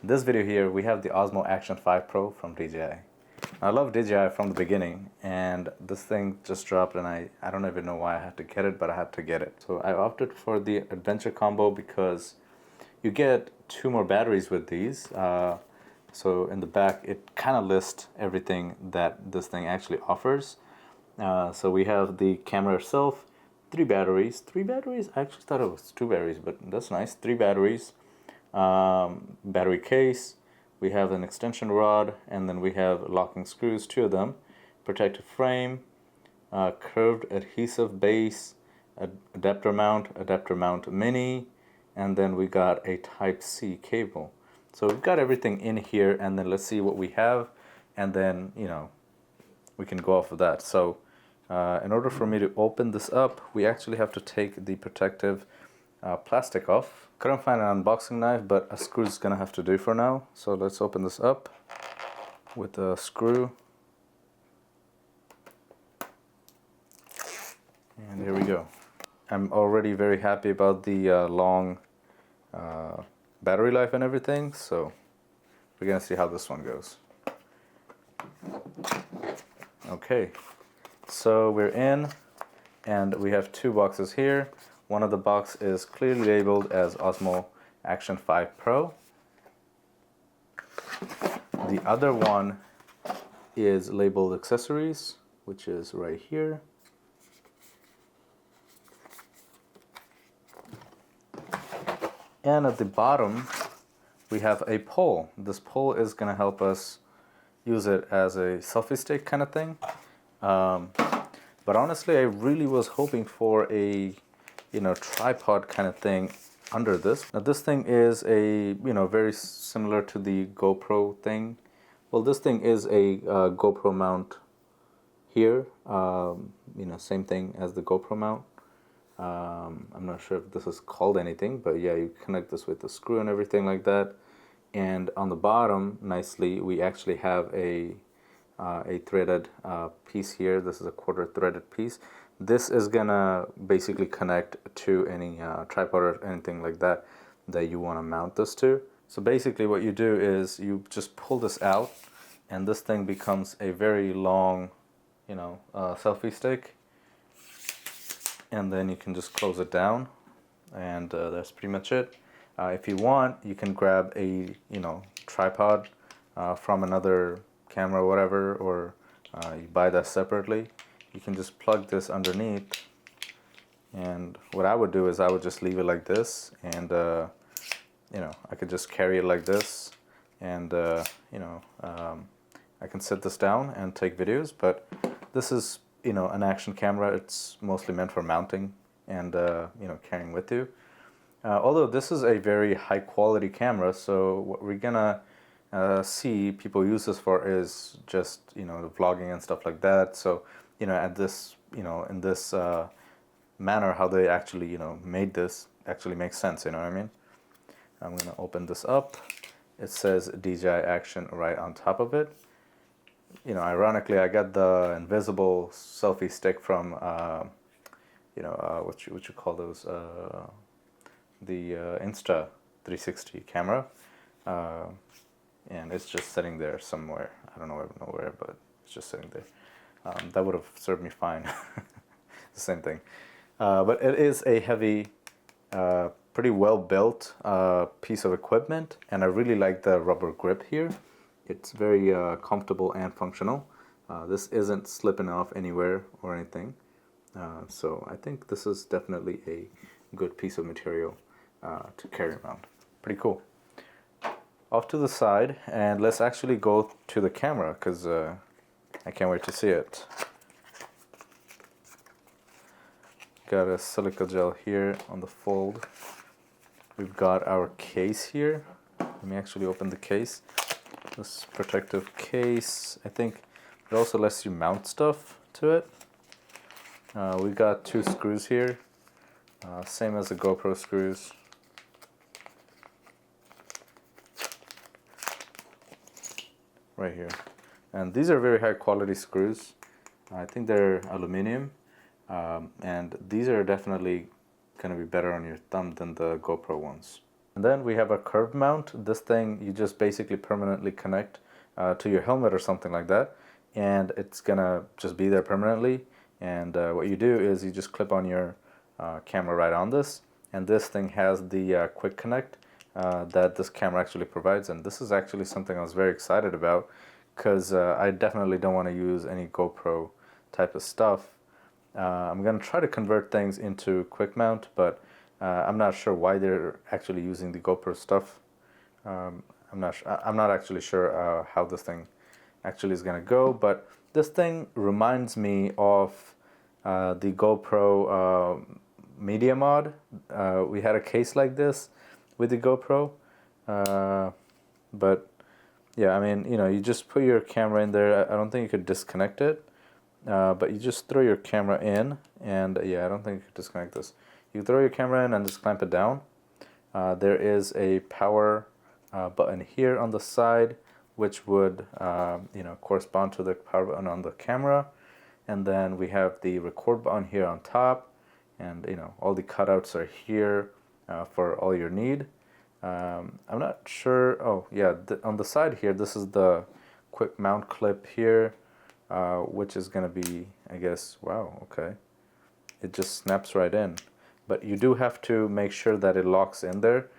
this video here, we have the Osmo Action 5 Pro from DJI. I love DJI from the beginning, and this thing just dropped, and I don't even know why I had to get it, but I had to get it. So I opted for the Adventure Combo because you get 2 more batteries with these. So in the back, it kind of lists everything that this thing actually offers. So we have the camera itself, 3 batteries. 3 batteries? I actually thought it was 2 batteries, but that's nice. 3 batteries. Battery case. We have an extension rod, and then we have locking screws, 2 of them. Protective frame, curved adhesive base, adapter mount mini, and then we got a Type-C cable. So we've got everything in here, and then let's see what we have, and then, you know, we can go off of that. So in order for me to open this up, we actually have to take the protective plastic off. Couldn't find an unboxing knife, but a screw is gonna have to do for now. So let's open this up with a screw. And here we go. I'm already very happy about the long battery life and everything, so we're gonna see how this one goes. Okay, so we're in, and we have 2 boxes here. One of the box is clearly labeled as Osmo Action 5 Pro. The other one is labeled accessories, which is right here. And at the bottom, we have a pole. This pole is going to help us use it as a selfie stick kind of thing. But honestly, I really was hoping for a, you know, tripod kind of thing under this. Now this thing is a, you know, very similar to the GoPro thing. Well, this thing is a GoPro mount here. You know, same thing as the GoPro mount. I'm not sure if this is called anything, but yeah, you connect this with the screw and everything like that. And on the bottom, nicely, we actually have a threaded piece here. This is a 1/4 threaded piece. This is gonna basically connect to any tripod or anything like that that you want to mount this to. So basically what you do is you just pull this out, and this thing becomes a very long, you know, selfie stick. And then you can just close it down, and that's pretty much it. If you want, you can grab a, you know, tripod from another camera or whatever, or you buy that separately. You can just plug this underneath, and what I would do is I would just leave it like this, and you know, I could just carry it like this, and you know, I can set this down and take videos. But this is, you know, an action camera. It's mostly meant for mounting and you know, carrying with you. Although this is a very high quality camera, so what we're gonna see people use this for is just, you know, the vlogging and stuff like that. So, you know, at this, you know, in this manner, how they actually, you know, made this actually makes sense. You know what I mean? I'm gonna open this up. It says DJI Action right on top of it. You know, ironically, I got the invisible selfie stick from, you know, what you call those, the Insta360 camera, and it's just sitting there somewhere. I don't know where, but it's just sitting there. That would have served me fine. The same thing, but it is a heavy, pretty well built piece of equipment, and I really like the rubber grip here. It's very comfortable and functional. This isn't slipping off anywhere or anything. So I think this is definitely a good piece of material to carry around. Pretty cool. Off to the side, and let's actually go to the camera, because I can't wait to see it. Got a silica gel here on the fold. We've got our case here. Let me actually open the case. This protective case, I think it also lets you mount stuff to it. We got 2 screws here, same as the GoPro screws. Right here. And these are very high quality screws. I think they're aluminum, and these are definitely going to be better on your thumb than the GoPro ones. And then we have a curved mount. This thing you just basically permanently connect to your helmet or something like that, and it's gonna just be there permanently. And what you do is you just clip on your camera right on this, and this thing has the quick connect that this camera actually provides. And this is actually something I was very excited about, because I definitely don't want to use any GoPro type of stuff. I'm gonna try to convert things into quick mount, but I'm not sure why they're actually using the GoPro stuff. I'm not actually sure how this thing actually is gonna go, but this thing reminds me of the GoPro Media Mod. We had a case like this with the GoPro, but yeah, I mean, you know, you just put your camera in there. I don't think you could disconnect it, but you just throw your camera in, and yeah, I don't think you could disconnect this. You throw your camera in and just clamp it down. There is a power button here on the side, which would you know, correspond to the power button on the camera. And then we have the record button here on top, and you know, all the cutouts are here for all your need. I'm not sure. Oh yeah, on the side here, this is the quick mount clip here, which is gonna be, I guess, wow, okay, it just snaps right in. But you do have to make sure that it locks in there,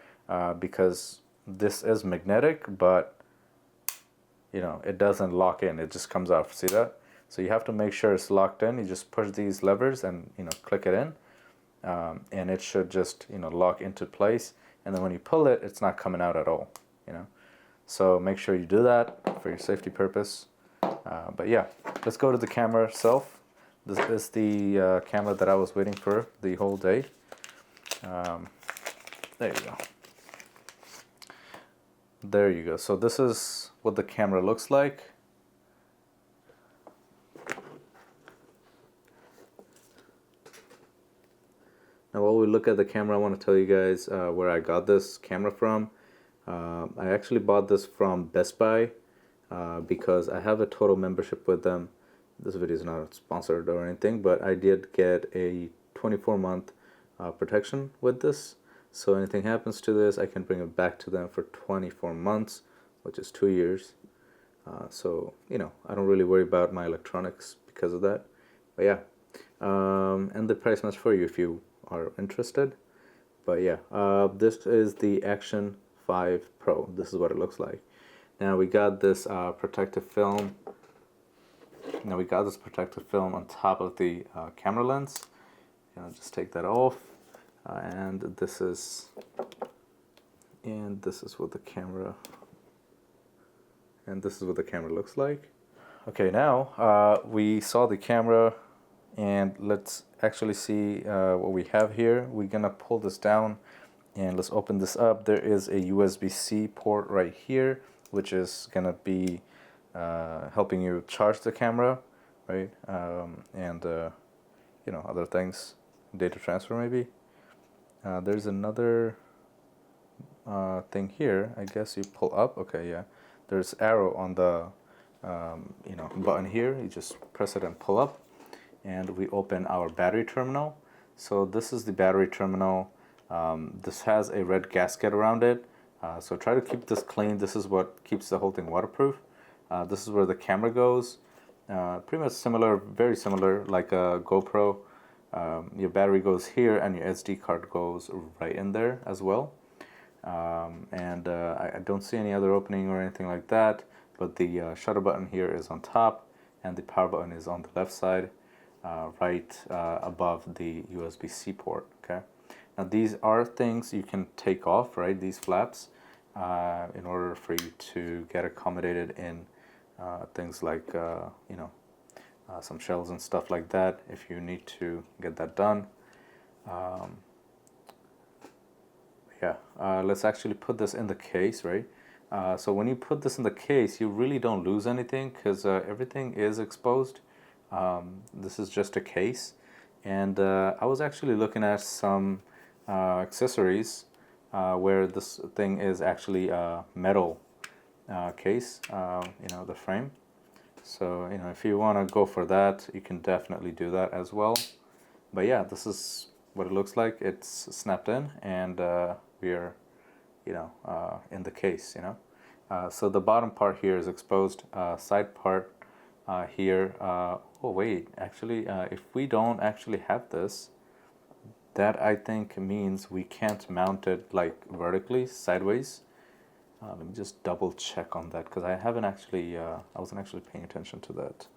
because this is magnetic, but you know, it doesn't lock in, it just comes off. See that? So you have to make sure it's locked in. You just push these levers and, you know, click it in, and it should just, you know, lock into place. And then when you pull it, it's not coming out at all, you know. So make sure you do that for your safety purpose. But yeah, let's go to the camera itself. This is the camera that I was waiting for the whole day. There you go. There you go. So this is what the camera looks like. Now while we look at the camera, I want to tell you guys where I got this camera from. I actually bought this from Best Buy because I have a total membership with them. This video is not sponsored or anything, but I did get a 24-month protection with this. So anything happens to this, I can bring it back to them for 24 months, which is 2 years. So, you know, I don't really worry about my electronics because of that. But yeah, and the price match for you if you are interested. But yeah, this is the Action 5 Pro. This is what it looks like. Now we got this protective film. Now we got this protective film on top of the camera lens. Just take that off, and this is what the camera looks like. Okay, now we saw the camera, and let's actually see what we have here. We're gonna pull this down and let's open this up. There is a USB-C port right here, which is gonna be helping you charge the camera, right? And you know, other things, data transfer maybe. There's another thing here. I guess you pull up. Okay, yeah. There's arrow on the you know, button here. You just press it and pull up, and we open our battery terminal. So this is the battery terminal. This has a red gasket around it. So try to keep this clean. This is what keeps the whole thing waterproof. This is where the camera goes. Pretty much similar, very similar, like a GoPro. Your battery goes here, and your SD card goes right in there as well. I don't see any other opening or anything like that, but the shutter button here is on top, and the power button is on the left side, right above the USB-C port. Okay. Now these are things you can take off, right? These flaps, in order for you to get accommodated in things like you know, some shells and stuff like that, if you need to get that done. Yeah, let's actually put this in the case, right? So when you put this in the case, you really don't lose anything, because everything is exposed. This is just a case, and I was actually looking at some accessories where this thing is actually a metal case, you know, the frame. So, you know, if you want to go for that, you can definitely do that as well. But yeah, this is what it looks like. It's snapped in, and we are in the case, so the bottom part here is exposed, side part here. Oh wait, actually, if we don't actually have this, that I think means we can't mount it like vertically, sideways. Let me just double check on that, because I haven't actually, I wasn't actually paying attention to that.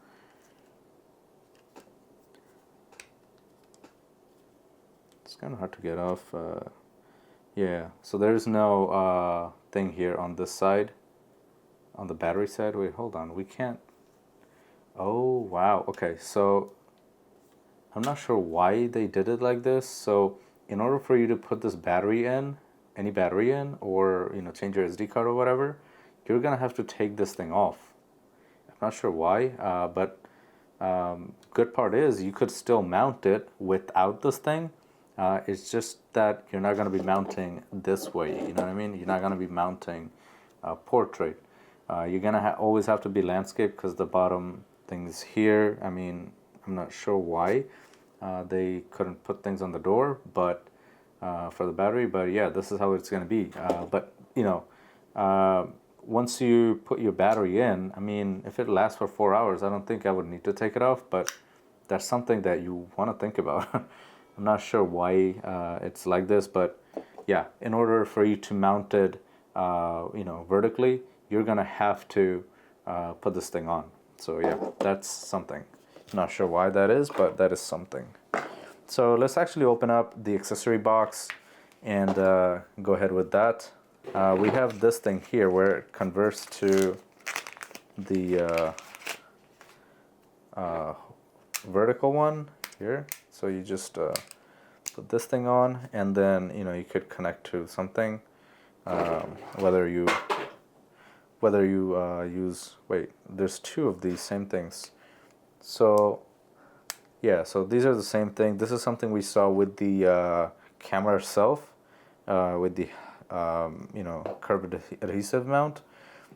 It's kind of hard to get off. Yeah, so there's no thing here on this side, on the battery side. Wait, hold on, we can't. Oh wow, okay, so I'm not sure why they did it like this. So in order for you to put this battery in, any battery in, or change your SD card or whatever, you're gonna have to take this thing off. I'm not sure why, but good part is you could still mount it without this thing. It's just that you're not gonna be mounting this way, you know what I mean? You're not gonna be mounting portrait. You're gonna always have to be landscape, because the bottom thing's here. I mean, I'm not sure why they couldn't put things on the door, but for the battery. But yeah, this is how it's going to be. But once you put your battery in, I mean, if it lasts for 4 hours, I don't think I would need to take it off. But that's something that you want to think about. I'm not sure why it's like this, but yeah, in order for you to mount it, vertically, you're gonna have to put this thing on. So yeah, that's something. Not sure why that is, but that is something. So let's actually open up the accessory box and go ahead with that. We have this thing here where it converts to the vertical one here. So you just put this thing on, and then you could connect to something, whether you use, wait, there's two of these same things. So yeah, so these are the same thing. This is something we saw with the camera itself, with the curved adhesive mount.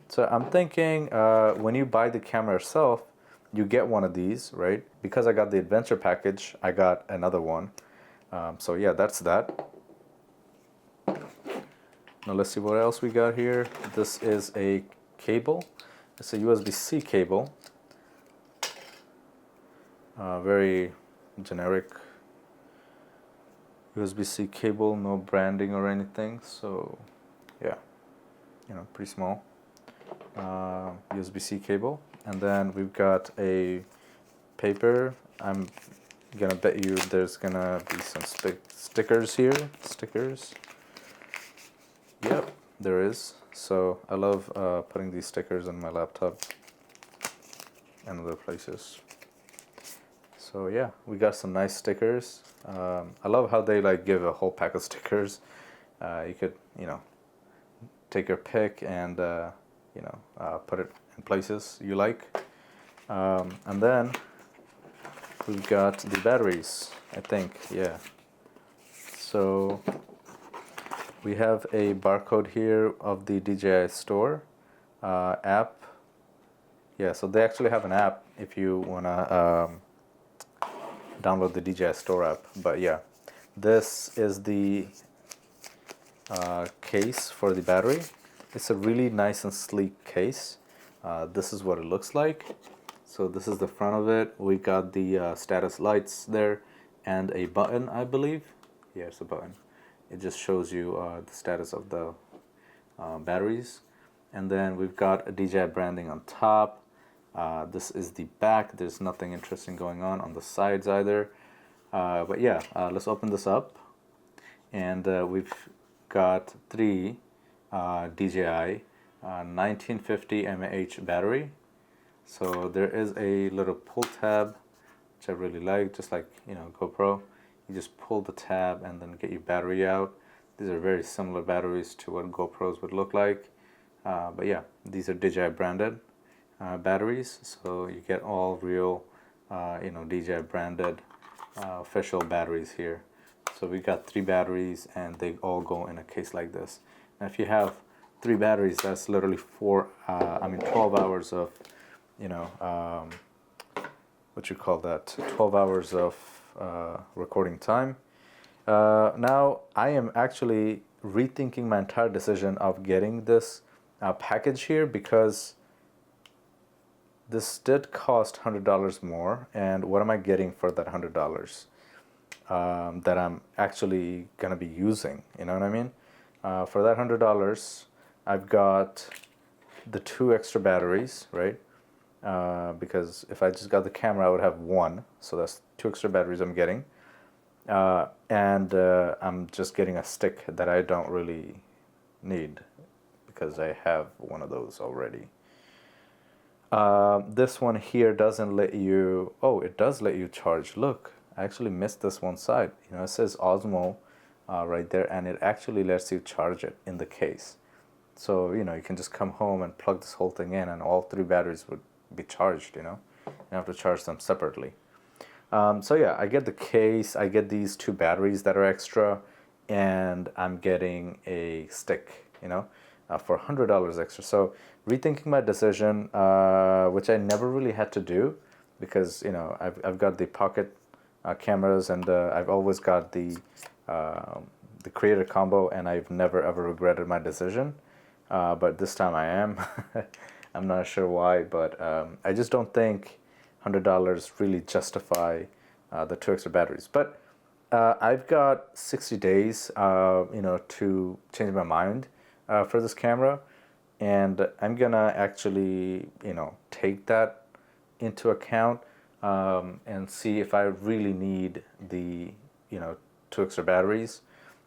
So I'm thinking when you buy the camera itself, you get one of these, right? Because I got the adventure package, I got another one. So yeah, that's that. Now let's see what else we got here. This is a cable. It's a USB-C cable. Very generic USB-C cable, no branding or anything. So yeah, pretty small USB-C cable. And then we've got a paper. I'm gonna bet you there's gonna be some stickers here. Stickers. Yep, there is. So I love putting these stickers on my laptop and other places. So yeah, we got some nice stickers. I love how they give a whole pack of stickers. You could take your pick and put it in places you like. And then we've got the batteries, I think. Yeah. So we have a barcode here of the DJI store app. Yeah, so they actually have an app if you wanna download the DJI store app. But yeah, this is the case for the battery. It's a really nice and sleek case. This is what it looks like. So this is the front of it. We got the status lights there and a button, I believe. Yeah, it's a button. It just shows you the status of the batteries. And then we've got a DJI branding on top. This is the back. There's nothing interesting going on the sides either. But yeah, let's open this up. And we've got three DJI 1950 mAh battery. So there is a little pull tab, which I really like, just like GoPro. You just pull the tab and then get your battery out. These are very similar batteries to what GoPros would look like. But yeah, these are DJI branded batteries, so you get all real DJI branded official batteries here. So we got 3 batteries and they all go in a case like this. Now if you have 3 batteries, that's literally 12 hours of what you call that, 12 hours of recording time. Now I am actually rethinking my entire decision of getting this package here, because this did cost $100 more, and what am I getting for that $100 that I'm actually gonna be using? You know what I mean? For that $100, I've got the 2 extra batteries, right? Because if I just got the camera, I would have 1, so that's 2 extra batteries I'm getting, and I'm just getting a stick that I don't really need because I have one of those already. This one here doesn't let you, oh, it does let you charge. Look, I actually missed this one side. You know, it says Osmo right there, and it actually lets you charge it in the case. So, you know, you can just come home and plug this whole thing in and all 3 batteries would be charged, you know. You don't have to charge them separately. So yeah, I get the case, I get these 2 batteries that are extra, and I'm getting a stick, you know, for $100 extra. So rethinking my decision, which I never really had to do, because, you know, I've got the pocket cameras, and I've always got the creator combo, and I've never ever regretted my decision. But this time I am. I'm not sure why, but I just don't think $100 really justify the 2 extra batteries. But I've got 60 days, you know, to change my mind for this camera, and I'm gonna actually, you know, take that into account and see if I really need the, you know, 2 extra batteries,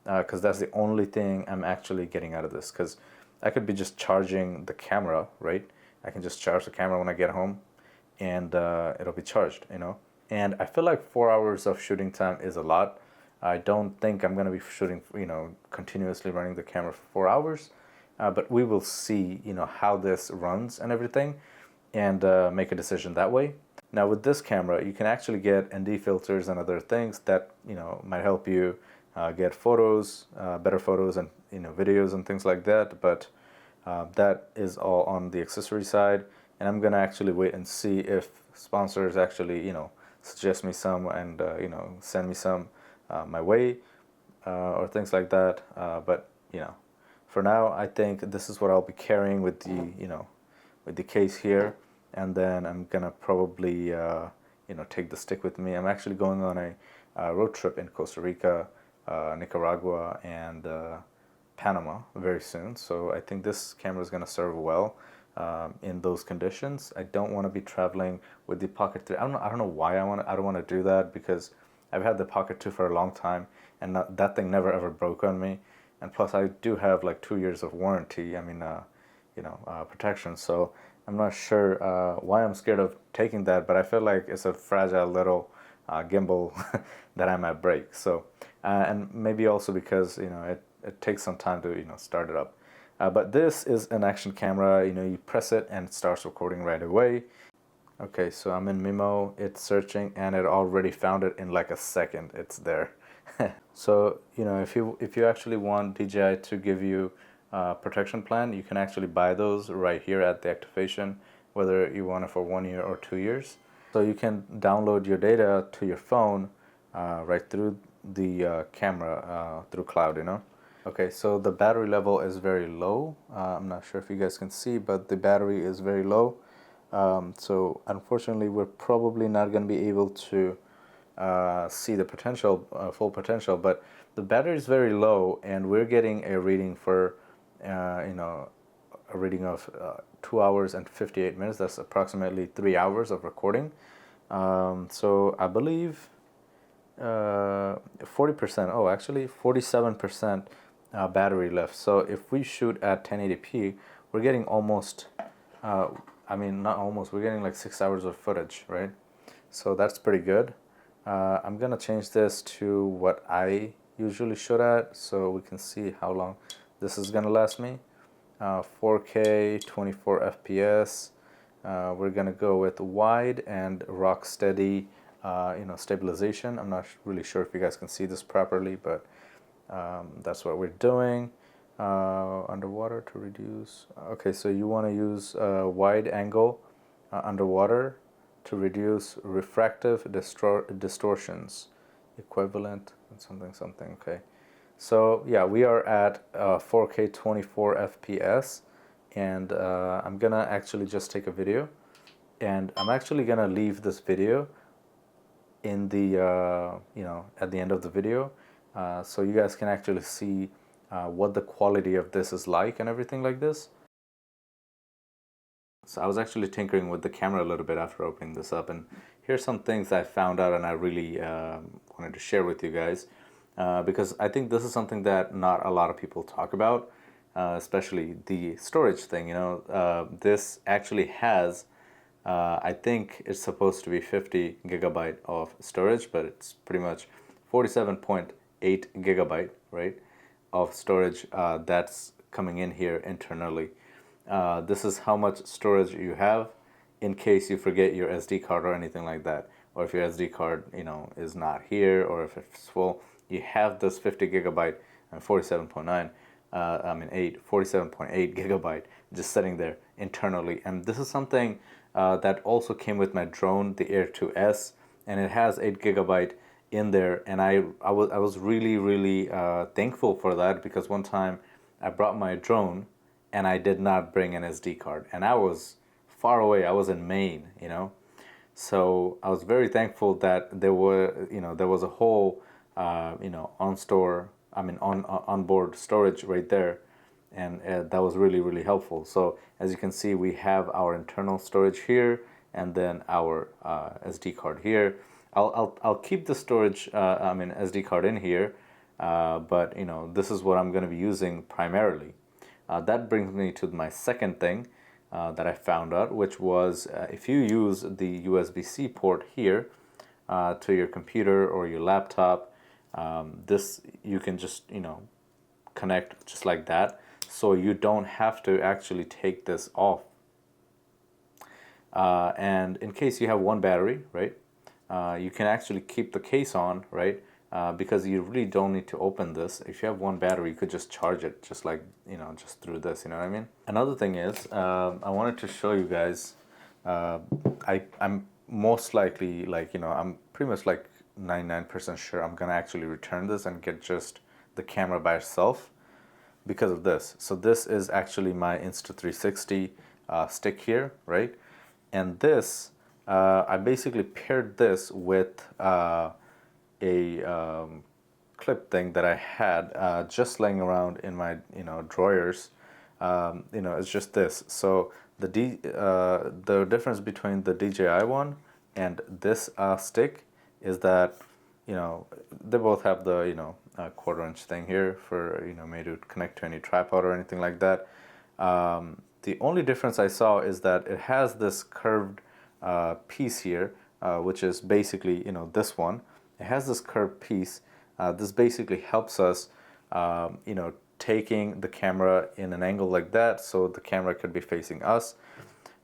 because that's the only thing I'm actually getting out of this. Because I could be just charging the camera, right? I can just charge the camera when I get home, and it'll be charged, you know. And I feel like 4 hours of shooting time is a lot. I don't think I'm gonna be shooting, you know, continuously running the camera for 4 hours, but we will see, you know, how this runs and everything, and make a decision that way. Now with this camera, you can actually get ND filters and other things that, you know, might help you get photos, better photos, and, you know, videos and things like that. But that is all on the accessory side, and I'm gonna actually wait and see if sponsors actually, you know, suggest me some, and you know, send me some my way, or things like that. But you know, for now, I think this is what I'll be carrying with the, you know, with the case here, and then I'm gonna probably you know, take the stick with me. I'm actually going on a road trip in Costa Rica, Nicaragua, and Panama very soon. So I think this camera is gonna serve well in those conditions. I don't want to be traveling with the Pocket 3. I don't know why I don't want to do that, because I've had the Pocket 2 for a long time, and that thing never ever broke on me. And plus, I do have like 2 years of warranty. I mean, you know, protection. So I'm not sure why I'm scared of taking that, but I feel like it's a fragile little gimbal that I might break. So and maybe also because, you know, it takes some time to, you know, start it up. But this is an action camera. You know, you press it and it starts recording right away. Okay, so I'm in Mimo, it's searching, and it already found it in like a second. It's there. So, you know, if you actually want DJI to give you a protection plan, you can actually buy those right here at the activation, whether you want it for 1 year or 2 years. So you can download your data to your phone right through the camera through cloud, you know. Okay, so the battery level is very low. I'm not sure if you guys can see, but the battery is very low. So unfortunately, we're probably not going to be able to see the potential, full potential, but the battery is very low, and we're getting a reading for, you know, a reading of 2 hours and 58 minutes. That's approximately 3 hours of recording. So I believe 40%, oh, actually 47% battery left. So if we shoot at 1080p, we're getting almost, I mean, not almost, we're getting like 6 hours of footage, right? So that's pretty good. I'm gonna change this to what I usually shoot at, so we can see how long this is gonna last me. 4K, 24 FPS. We're gonna go with wide and rock steady, you know, stabilization. I'm not really sure if you guys can see this properly, but that's what we're doing. Underwater to reduce. Okay, so you want to use wide angle underwater to reduce refractive distortions, equivalent and something. Okay, So yeah, we are at 4K 24 FPS, and I'm gonna actually just take a video, and I'm actually gonna leave this video in the at the end of the video, so you guys can actually see what the quality of this is like and everything like this. So I was actually tinkering with the camera a little bit after opening this up, and here's some things I found out and I really wanted to share with you guys, because I think this is something that not a lot of people talk about, especially the storage thing. This actually has, I think it's supposed to be 50 gigabyte of storage, but it's pretty much 47.8 gigabyte, right, of storage that's coming in here internally. This is how much storage you have in case you forget your SD card or anything like that, or if your SD card is not here, or if it's full. You have this 50 gigabyte and 47.9 47.8 gigabyte just sitting there internally. And this is something that also came with my drone, the Air 2S, and it has 8 gigabyte in there. And I was really thankful for that, because one time I brought my drone and I did not bring an SD card, and I was far away. I was in Maine, so I was very thankful that there was a whole onboard storage right there, and that was really helpful. So as you can see, we have our internal storage here, and then our SD card here. I'll keep the storage SD card in here, but this is what I'm going to be using primarily. That brings me to my second thing that I found out, which was if you use the USB-C port here to your computer or your laptop, this you can just connect just like that, so you don't have to actually take this off. And in case you have one battery, right, you can actually keep the case on, right, because you really don't need to open this. If you have one battery, you could just charge it just like just through this, you know what I mean? Another thing is I wanted to show you guys, I'm most likely, I'm pretty much like 99% sure I'm gonna actually return this and get just the camera by itself because of this. So this is actually my Insta360 stick here, right? And this I basically paired this with a clip thing that I had just laying around in my drawers. It's just this. So the difference between the DJI one and this stick is that they both have the quarter-inch thing here for maybe to connect to any tripod or anything like that. The only difference I saw is that it has this curved piece here, which is basically this one. It has this curved piece. This basically helps us taking the camera in an angle like that, so the camera could be facing us.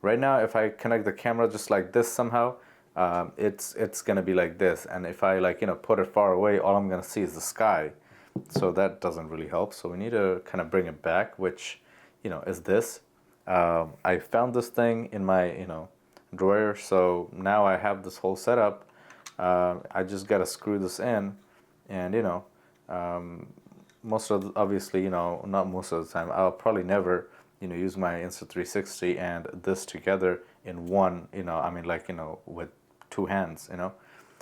Right now, if I connect the camera just like this somehow, it's gonna be like this, and if I put it far away, all I'm gonna see is the sky, so that doesn't really help. So we need to kind of bring it back, which is this. I found this thing in my drawer, so now I have this whole setup. I just gotta screw this in, and most of obviously not most of the time, I'll probably never use my Insta360 and this together in one, with two hands.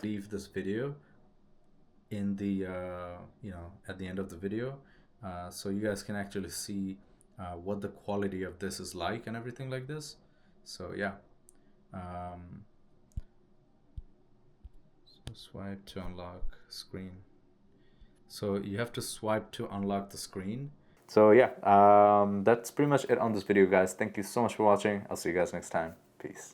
Leave this video in the at the end of the video, so you guys can actually see what the quality of this is like and everything like this. So yeah, so swipe to unlock screen. So you have to swipe to unlock the screen. So yeah, that's pretty much it on this video, guys. Thank you so much for watching. I'll see you guys next time. Peace.